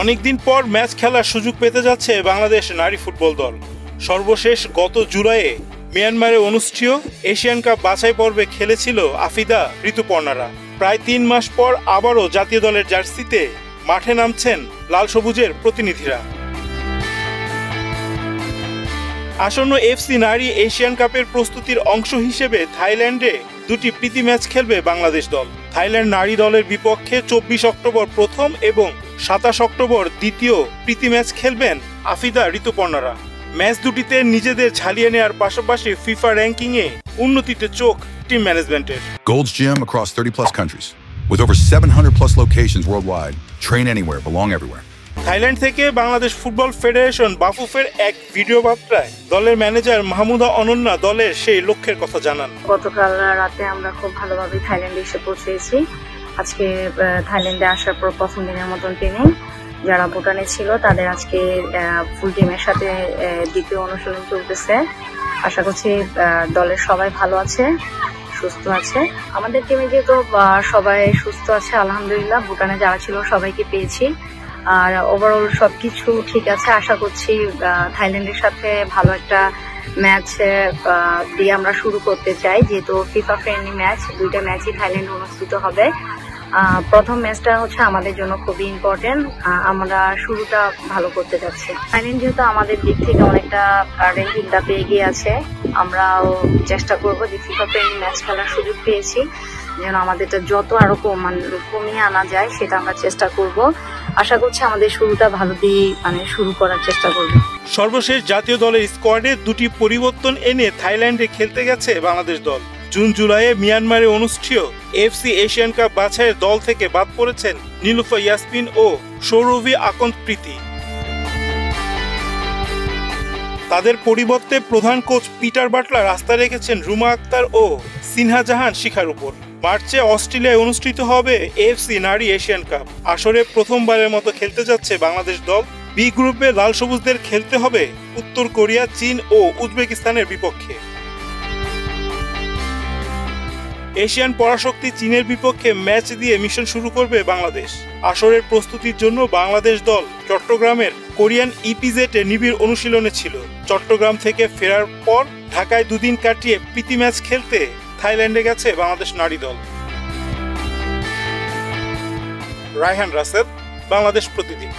অনেকদিন পর ম্যাচ খেলার সুযোগ পেতে যাচ্ছে বাংলাদেশ নারী ফুটবল দল। সর্বশেষ গত জুলাইয়ে মিয়ানমারে অনুষ্ঠেয় এশিয়ান কাপ বাছাই পর্বে খেলেছিল আফিদা ঋতুপর্ণারা। প্রায় ৩ মাস পর আবারও জাতীয় দলের জার্সিতে মাঠে নামছেন লাল সবুজের প্রতিনিধিরা। আসন্ন এফসি নারী এশিয়ান কাপের প্রস্তুতির অংশ হিসেবে থাইল্যান্ডে 2টি প্রীতি ম্যাচ খেলবে বাংলাদেশ দল। থাইল্যান্ড নারী দলের বিপক্ষে 24 অক্টোবর প্রথম এবং 27 অক্টোবর দ্বিতীয় প্রীতি ম্যাচ খেলবেন আফিদা ঋতুপর্ণারা। ম্যাচ দুটিতে নিজেদের ঝালিয়ে নেওয়ার পাশাপাশি ফিফা র্যাঙ্কিংয়ে উন্নতিতে চোখ টিম ম্যানেজমেন্টের। Gold's Gym across 30+ countries with over 700+ locations worldwide. Train anywhere, belong everywhere. Thailand থেকে বাংলাদেশ ফুটবল ফেডারেশন বাফুফের এক ভিডিও বার্তায় দলের ম্যানেজার মাহমুদা অনন্যা দলের সেই লক্ষ্যের কথা জানান। গতকাল রাতে আমরা খুব ভালোভাবে থাইল্যান্ডে এসে পৌঁছেছি। আজকে থাইল্যান্ডে আসার পর প্রথম দিনের মতন ট্রেনিং। যারা ভুটানে ছিল তাদের আজকে ফুল টিমের সাথে দ্বিতীয় অনুশীলন চলতেছে। আশা করছি দলের সবাই ভালো আছে, সুস্থ আছে। আমাদের টিমে যেহেতু সবাই সুস্থ আছে আলহামদুলিল্লাহ, ভুটানে যারা ছিল সবাইকে পেয়েছি। আর ওভারঅল সবকিছু ঠিক আছে। আশা করছি থাইল্যান্ডের সাথে ভালো একটা ম্যাচ দিয়ে আমরা শুরু করতে চাই, যেহেতু ফিফা ফ্রেন্ডলি ম্যাচ। 2টা ম্যাচই থাইল্যান্ডে অনুষ্ঠিত হবে। প্রথম ম্যাচটা হচ্ছে আমাদের জন্য খুবই ইম্পর্টেন্ট। আমরা শুরুটা ভালো করতে যাচ্ছি। থাইল্যান্ড যেহেতু আমাদের দিক থেকে অনেকটা র্যাঙ্কিংটা পেয়ে গিয়ে আছে, আমরাও চেষ্টা করবো যে ফিফা ফ্রেন্ডলি ম্যাচ খেলার সুযোগ পেয়েছি যেন আমাদেরটা যত আরো কমিয়ে আনা যায় সেটা আমরা চেষ্টা করব। আশা করছি আমাদের শুরুটা ভালো দিয়ে শুরু করার চেষ্টা করব। সর্বশেষ জাতীয় দলের স্কোয়াডে 2টি পরিবর্তন এনে থাইল্যান্ডে খেলতে গেছে বাংলাদেশ দল। জুন জুলাইয়ে মিয়ানমারে অনুষ্ঠেয় এফসি এশিয়ান কাপ বাছাইয়ের দল থেকে বাদ পড়েছেন নীলুফা ইয়াসমিন ও সৌরভী আকন্ত প্রীতি। তাদের পরিবর্তে প্রধান কোচ পিটার বাটলার আস্থা রেখেছেন রুমা আক্তার ও সিনহা জাহান শিখার উপর। মার্চে অস্ট্রেলিয়ায় অনুষ্ঠিত হবে এফসি নারী এশিয়ান কাপ আসরে প্রথমবারের মতো খেলতে যাচ্ছে বাংলাদেশ দল। বি গ্রুপে লাল সবুজদের খেলতে হবে উত্তর কোরিয়া, চীন ও উজবেকিস্তানের বিপক্ষে। এশিয়ান পরাশক্তি চীনের বিপক্ষে ম্যাচ দিয়ে মিশন শুরু করবে বাংলাদেশ। আসরের প্রস্তুতির জন্য বাংলাদেশ দল চট্টগ্রামের কোরিয়ান ইপিজেটে নিবিড় অনুশীলনে ছিল। চট্টগ্রাম থেকে ফেরার পর ঢাকায় 2 দিন কাটিয়ে প্রীতি ম্যাচ খেলতে থাইল্যান্ডে গেছে বাংলাদেশ নারী দল। রায়হান রাসেল, বাংলাদেশ প্রতিদিন।